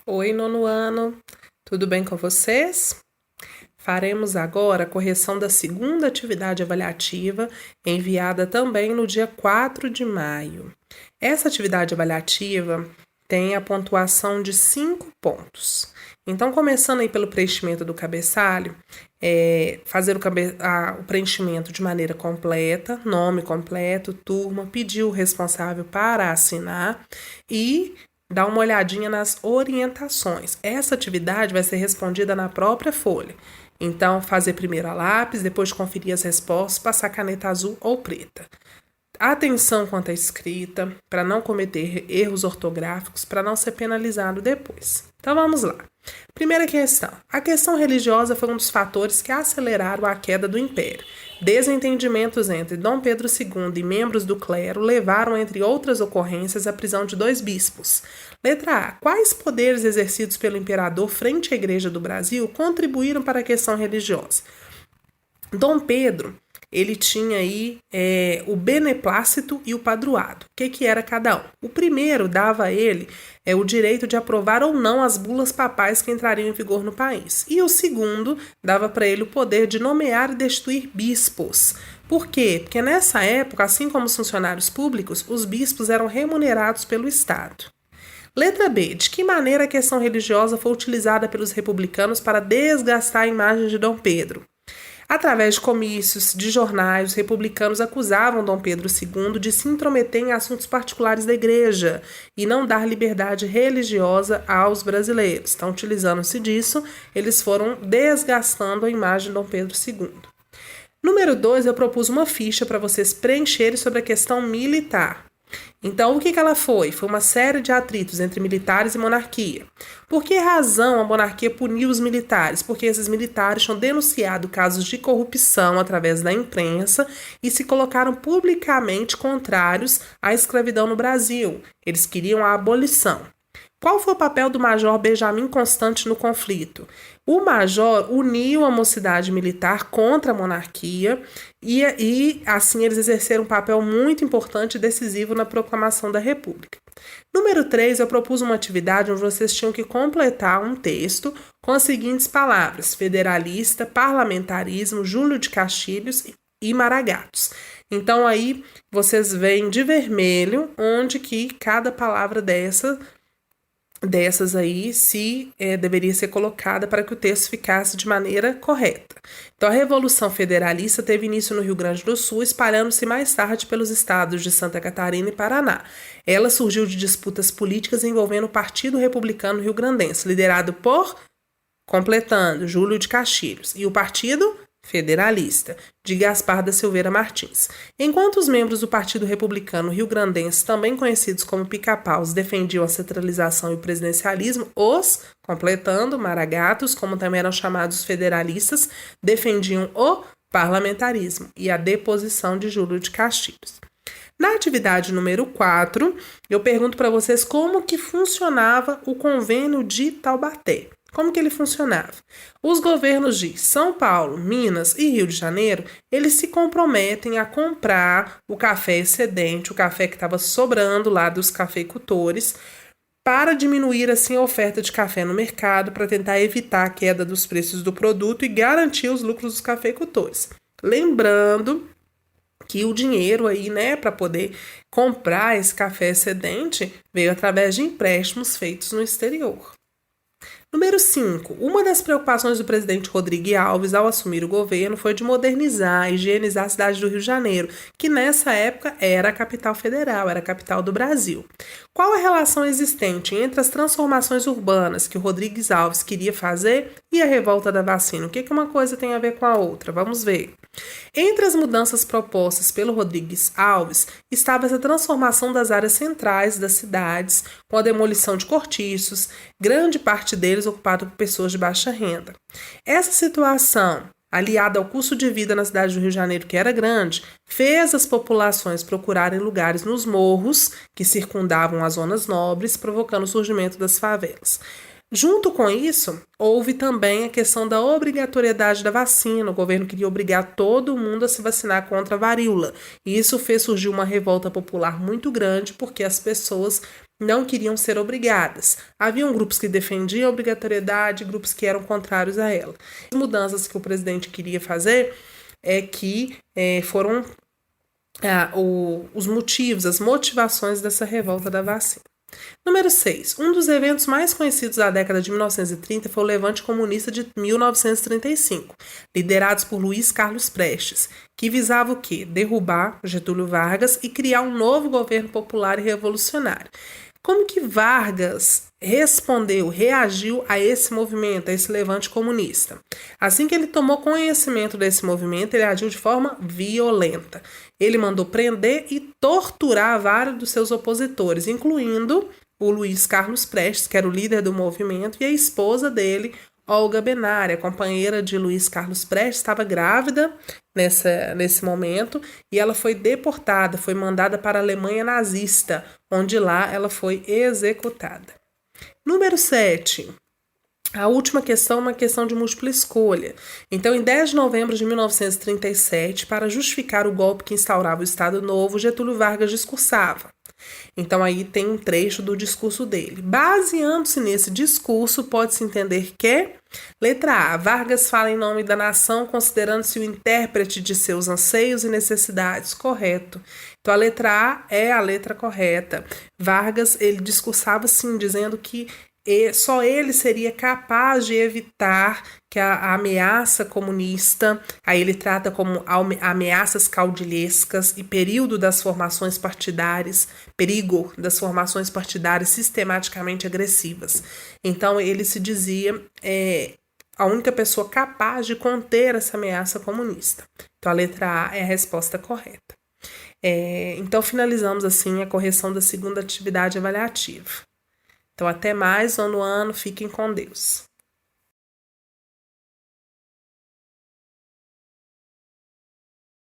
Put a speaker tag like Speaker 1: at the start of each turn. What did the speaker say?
Speaker 1: Oi, nono ano, tudo bem com vocês? Faremos agora a correção da segunda atividade avaliativa, enviada também no dia 4 de maio. Essa atividade avaliativa tem a pontuação de 5 pontos. Então, começando aí pelo preenchimento do cabeçalho, fazer o preenchimento de maneira completa, nome completo, turma, pedir o responsável para assinar e dar uma olhadinha nas orientações. Essa atividade vai ser respondida na própria folha. Então, fazer primeiro a lápis, depois conferir as respostas, passar caneta azul ou preta. Atenção quanto à escrita, para não cometer erros ortográficos, para não ser penalizado depois. Então vamos lá. Primeira questão. A questão religiosa foi um dos fatores que aceleraram a queda do império. Desentendimentos entre Dom Pedro II e membros do clero levaram, entre outras ocorrências, à prisão de 2 bispos. Letra A. Quais poderes exercidos pelo imperador frente à Igreja do Brasil contribuíram para a questão religiosa? Dom Pedro, ele tinha aí o beneplácito e o padroado. O que era cada um? O primeiro dava a ele o direito de aprovar ou não as bulas papais que entrariam em vigor no país. E o segundo dava para ele o poder de nomear e destituir bispos. Por quê? Porque nessa época, assim como os funcionários públicos, os bispos eram remunerados pelo Estado. Letra B. De que maneira a questão religiosa foi utilizada pelos republicanos para desgastar a imagem de Dom Pedro? Através de comícios, de jornais, os republicanos acusavam Dom Pedro II de se intrometer em assuntos particulares da igreja e não dar liberdade religiosa aos brasileiros. Então, utilizando-se disso, eles foram desgastando a imagem de Dom Pedro II. Número 2, eu propus uma ficha para vocês preencherem sobre a questão militar. Então, o que ela foi? Foi uma série de atritos entre militares e monarquia. Por que razão a monarquia puniu os militares? Porque esses militares tinham denunciado casos de corrupção através da imprensa e se colocaram publicamente contrários à escravidão no Brasil. Eles queriam a abolição. Qual foi o papel do Major Benjamin Constant no conflito? O Major uniu a mocidade militar contra a monarquia e assim eles exerceram um papel muito importante e decisivo na proclamação da República. Número 3, eu propus uma atividade onde vocês tinham que completar um texto com as seguintes palavras: federalista, parlamentarismo, Júlio de Castilhos e Maragatos. Então aí vocês veem de vermelho onde que cada palavra dessas aí deveria ser colocada para que o texto ficasse de maneira correta. Então, a Revolução Federalista teve início no Rio Grande do Sul, espalhando-se mais tarde pelos estados de Santa Catarina e Paraná. Ela surgiu de disputas políticas envolvendo o Partido Republicano Rio-Grandense, liderado por, completando, Júlio de Castilhos, e o Partido Federalista, de Gaspar da Silveira Martins. Enquanto os membros do Partido Republicano Rio-Grandense, também conhecidos como pica-paus, defendiam a centralização e o presidencialismo, os, completando, maragatos, como também eram chamados federalistas, defendiam o parlamentarismo e a deposição de Júlio de Castilhos. Na atividade número 4, eu pergunto para vocês como que funcionava o convênio de Taubaté. Como que ele funcionava? Os governos de São Paulo, Minas e Rio de Janeiro, eles se comprometem a comprar o café excedente, o café que estava sobrando lá dos cafeicultores, para diminuir assim a oferta de café no mercado, para tentar evitar a queda dos preços do produto e garantir os lucros dos cafeicultores. Lembrando que o dinheiro aí, para poder comprar esse café excedente, veio através de empréstimos feitos no exterior. Número 5. Uma das preocupações do presidente Rodrigues Alves ao assumir o governo foi de modernizar e higienizar a cidade do Rio de Janeiro, que nessa época era a capital federal, era a capital do Brasil. Qual a relação existente entre as transformações urbanas que o Rodrigues Alves queria fazer e a revolta da vacina? O que uma coisa tem a ver com a outra? Vamos ver. Entre as mudanças propostas pelo Rodrigues Alves estava essa transformação das áreas centrais das cidades, com a demolição de cortiços, grande parte deles ocupado por pessoas de baixa renda. Essa situação, aliada ao custo de vida na cidade do Rio de Janeiro, que era grande, fez as populações procurarem lugares nos morros que circundavam as zonas nobres, provocando o surgimento das favelas. Junto com isso, houve também a questão da obrigatoriedade da vacina. O governo queria obrigar todo mundo a se vacinar contra a varíola. E isso fez surgir uma revolta popular muito grande, porque as pessoas não queriam ser obrigadas. Haviam grupos que defendiam a obrigatoriedade, grupos que eram contrários a ela. As mudanças que o presidente queria fazer foram os motivos, as motivações dessa revolta da vacina. Número 6. Um dos eventos mais conhecidos da década de 1930 foi o Levante Comunista de 1935, liderados por Luiz Carlos Prestes, que visava o quê? Derrubar Getúlio Vargas e criar um novo governo popular e revolucionário. Como que Vargas reagiu a esse movimento, a esse levante comunista? Assim que ele tomou conhecimento desse movimento, ele agiu de forma violenta. Ele mandou prender e torturar vários dos seus opositores, incluindo o Luiz Carlos Prestes, que era o líder do movimento, e a esposa dele, Olga Benária, companheira de Luiz Carlos Prestes, estava grávida nesse momento e ela foi deportada, foi mandada para a Alemanha nazista, onde lá ela foi executada. Número 7. A última questão é uma questão de múltipla escolha. Então, em 10 de novembro de 1937, para justificar o golpe que instaurava o Estado Novo, Getúlio Vargas discursava. Então, aí tem um trecho do discurso dele. Baseando-se nesse discurso, pode-se entender que, letra A, Vargas fala em nome da nação, considerando-se o intérprete de seus anseios e necessidades. Correto. Então, a letra A é a letra correta. Vargas, ele discursava, sim, dizendo que só ele seria capaz de evitar que a ameaça comunista, aí ele trata como ameaças caudilhescas e perigo das formações partidárias sistematicamente agressivas. Então ele se dizia a única pessoa capaz de conter essa ameaça comunista. Então a letra A é a resposta correta. Então finalizamos assim a correção da segunda atividade avaliativa. Então, até mais, nono ano, fiquem com Deus.